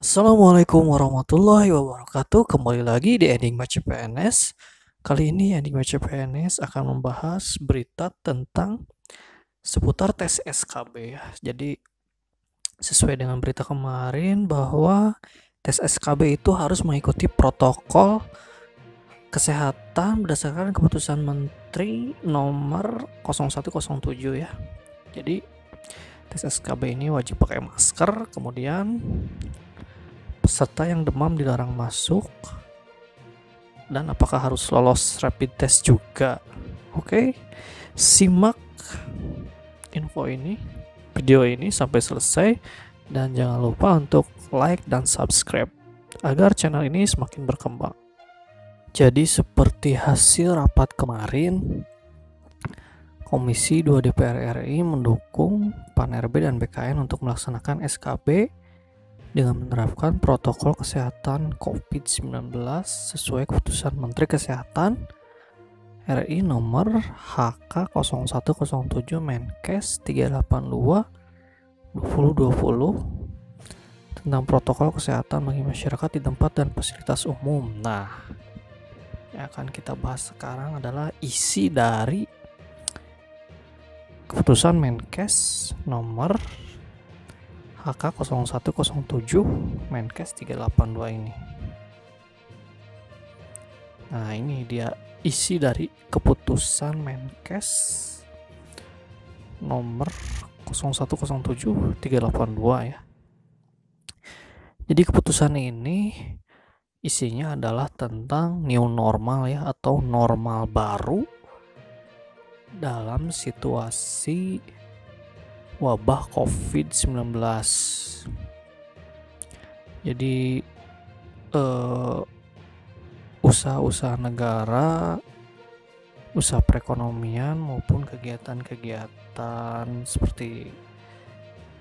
Assalamualaikum warahmatullahi wabarakatuh. Kembali lagi di Enigma CPNS. Kali ini Enigma CPNS akan membahas berita tentang seputar tes SKB ya. Jadi sesuai dengan berita kemarin bahwa tes SKB itu harus mengikuti protokol kesehatan berdasarkan keputusan Menteri nomor 0107 ya. Jadi tes SKB ini wajib pakai masker, kemudian peserta yang demam dilarang masuk, dan apakah harus lolos rapid test juga. Oke, simak video ini sampai selesai, dan jangan lupa untuk like dan subscribe agar channel ini semakin berkembang. Jadi seperti hasil rapat kemarin, Komisi 2 DPR RI mendukung PAN RB dan BKN untuk melaksanakan SKB dengan menerapkan protokol kesehatan COVID-19 sesuai keputusan Menteri Kesehatan RI nomor HK0107 Menkes 382 2020 tentang protokol kesehatan bagi masyarakat di tempat dan fasilitas umum. Nah, yang akan kita bahas sekarang adalah isi dari keputusan Menkes nomor HK0107 Menkes 382 ini. Nah, ini dia isi dari keputusan Menkes nomor 0107 382 ya. Jadi keputusan ini isinya adalah tentang new normal ya, atau normal baru dalam situasi wabah COVID-19. Jadi usaha-usaha negara, usaha perekonomian maupun kegiatan-kegiatan seperti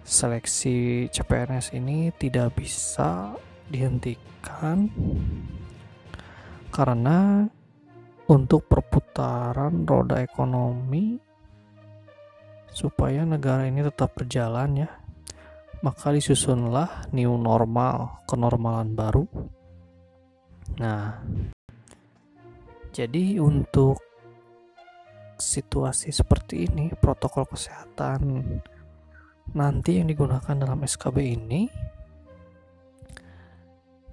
seleksi CPNS ini tidak bisa dihentikan karena untuk perputaran roda ekonomi supaya negara ini tetap berjalan ya, maka disusunlah new normal, kenormalan baru. Nah, jadi untuk situasi seperti ini, protokol kesehatan nanti yang digunakan dalam SKB ini,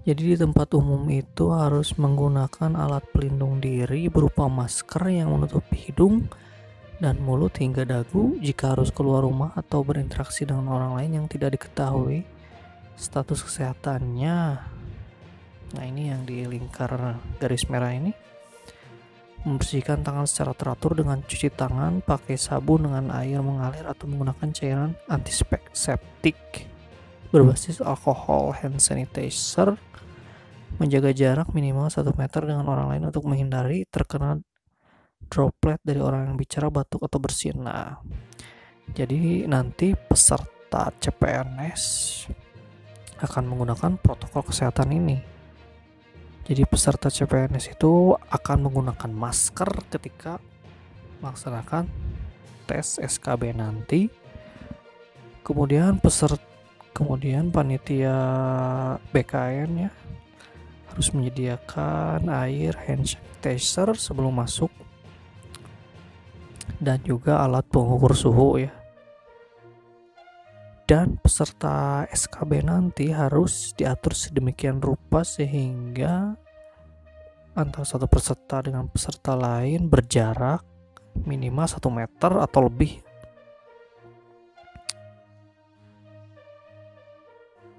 jadi di tempat umum itu harus menggunakan alat pelindung diri berupa masker yang menutupi hidung dan mulut hingga dagu jika harus keluar rumah atau berinteraksi dengan orang lain yang tidak diketahui status kesehatannya. Nah, ini yang di lingkar garis merah ini. Membersihkan tangan secara teratur dengan cuci tangan pakai sabun dengan air mengalir atau menggunakan cairan antiseptik berbasis alkohol hand sanitizer. Menjaga jarak minimal 1 meter dengan orang lain untuk menghindari terkena droplet dari orang yang bicara, batuk atau bersin. Nah, jadi nanti peserta CPNS akan menggunakan protokol kesehatan ini. Jadi peserta CPNS itu akan menggunakan masker ketika melaksanakan tes SKB nanti. Kemudian panitia BKN ya harus menyediakan air hand sanitizer sebelum masuk dan juga alat pengukur suhu ya. Dan peserta SKB nanti harus diatur sedemikian rupa sehingga antara satu peserta dengan peserta lain berjarak minimal 1 meter atau lebih.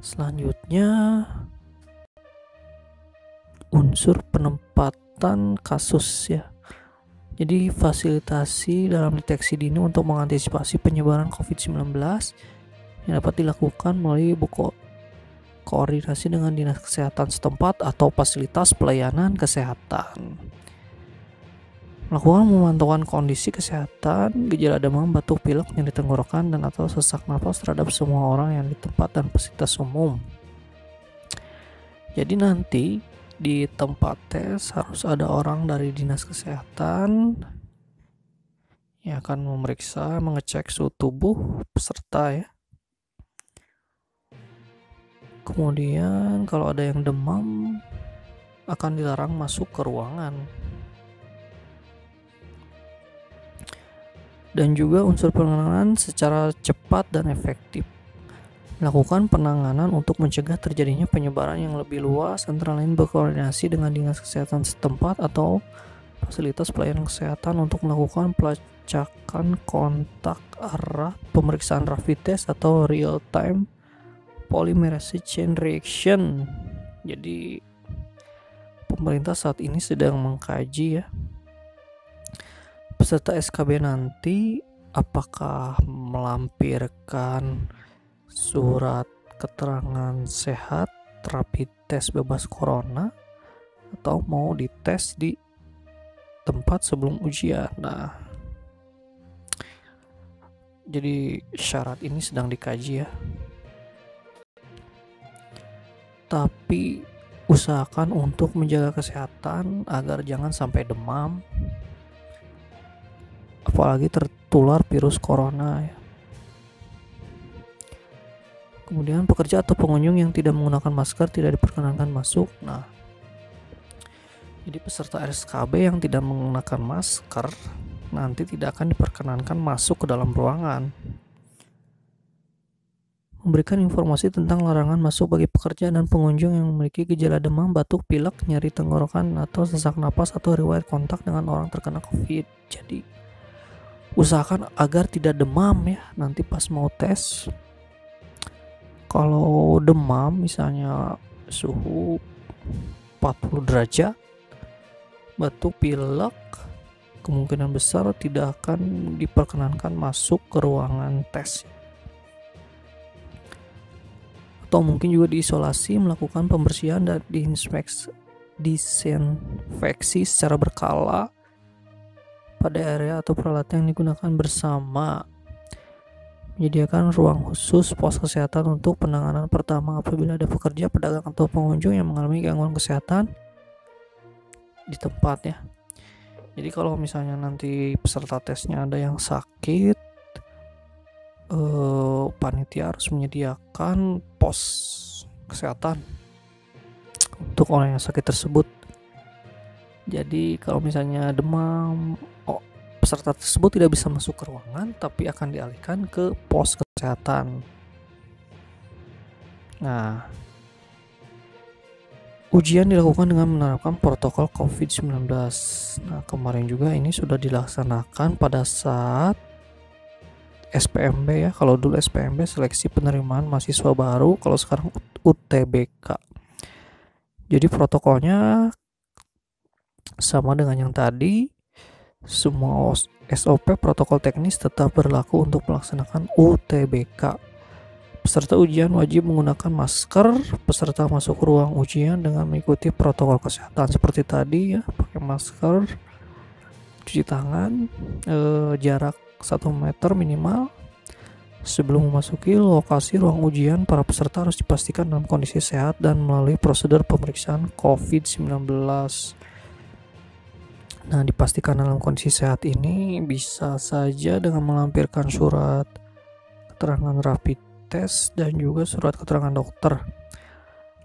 Selanjutnya, unsur penempatan kasus ya. Jadi fasilitasi dalam deteksi dini untuk mengantisipasi penyebaran COVID-19 yang dapat dilakukan melalui koordinasi dengan dinas kesehatan setempat atau fasilitas pelayanan kesehatan. Melakukan pemantauan kondisi kesehatan, gejala demam, batuk, pilek, nyeri tenggorokan, dan atau sesak napas terhadap semua orang yang di tempat dan fasilitas umum. Jadi nanti di tempat tes harus ada orang dari dinas kesehatan yang akan memeriksa, mengecek suhu tubuh peserta ya. Kemudian kalau ada yang demam akan dilarang masuk ke ruangan. Dan juga unsur penanganan secara cepat dan efektif. Lakukan penanganan untuk mencegah terjadinya penyebaran yang lebih luas, antara lain berkoordinasi dengan dinas kesehatan setempat atau fasilitas pelayanan kesehatan untuk melakukan pelacakan kontak erat, pemeriksaan rapid test atau real time polymerase chain reaction. Jadi pemerintah saat ini sedang mengkaji ya, peserta SKB nanti apakah melampirkan surat keterangan sehat rapid test bebas corona atau mau dites di tempat sebelum ujian. Nah, jadi syarat ini sedang dikaji ya. Tapi usahakan untuk menjaga kesehatan agar jangan sampai demam, apalagi tertular virus corona ya. Kemudian pekerja atau pengunjung yang tidak menggunakan masker tidak diperkenankan masuk. Nah, jadi peserta SKB yang tidak menggunakan masker nanti tidak akan diperkenankan masuk ke dalam ruangan. Memberikan informasi tentang larangan masuk bagi pekerja dan pengunjung yang memiliki gejala demam, batuk, pilek, nyeri tenggorokan atau sesak napas atau riwayat kontak dengan orang terkena COVID. Jadi usahakan agar tidak demam ya nanti pas mau tes. Kalau demam misalnya suhu 40 derajat, batuk, pilek, kemungkinan besar tidak akan diperkenankan masuk ke ruangan tes. Atau mungkin juga diisolasi, melakukan pembersihan dan disinfeksi secara berkala pada area atau peralatan yang digunakan bersama. Menyediakan ruang khusus pos kesehatan untuk penanganan pertama apabila ada pekerja, pedagang atau pengunjung yang mengalami gangguan kesehatan di tempat ya. Jadi kalau misalnya nanti peserta tesnya ada yang sakit, panitia harus menyediakan pos kesehatan untuk orang yang sakit tersebut. Jadi kalau misalnya demam, peserta tersebut tidak bisa masuk ke ruangan tapi akan dialihkan ke pos kesehatan. Nah, ujian dilakukan dengan menerapkan protokol COVID-19. Nah, kemarin juga ini sudah dilaksanakan pada saat SPMB ya. Kalau dulu SPMB seleksi penerimaan mahasiswa baru, kalau sekarang UTBK. Jadi protokolnya sama dengan yang tadi. Semua SOP protokol teknis tetap berlaku untuk melaksanakan UTBK. Peserta ujian wajib menggunakan masker. Peserta masuk ruang ujian dengan mengikuti protokol kesehatan seperti tadi ya, pakai masker, cuci tangan, jarak 1 meter minimal. Sebelum memasuki lokasi ruang ujian, para peserta harus dipastikan dalam kondisi sehat dan melalui prosedur pemeriksaan COVID-19. Nah, dipastikan dalam kondisi sehat ini bisa saja dengan melampirkan surat keterangan rapid test dan juga surat keterangan dokter.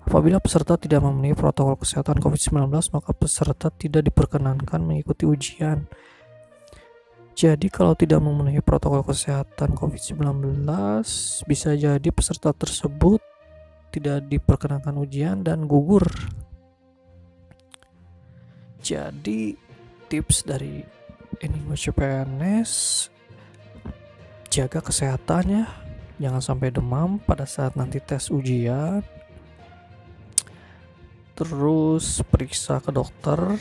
Apabila peserta tidak memenuhi protokol kesehatan COVID-19, maka peserta tidak diperkenankan mengikuti ujian. Jadi kalau tidak memenuhi protokol kesehatan COVID-19, bisa jadi peserta tersebut tidak diperkenankan ujian dan gugur. Jadi tips dari Enigma CPNS, jaga kesehatan ya, jangan sampai demam pada saat nanti tes ujian. Terus periksa ke dokter.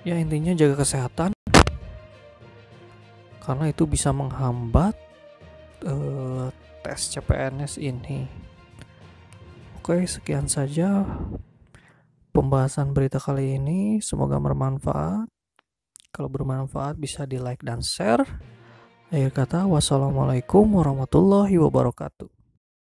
Ya intinya jaga kesehatan, karena itu bisa menghambat tes CPNS ini. Oke, sekian saja pembahasan berita kali ini. Semoga bermanfaat. Kalau bermanfaat bisa di like dan share. Akhir kata, wassalamualaikum warahmatullahi wabarakatuh.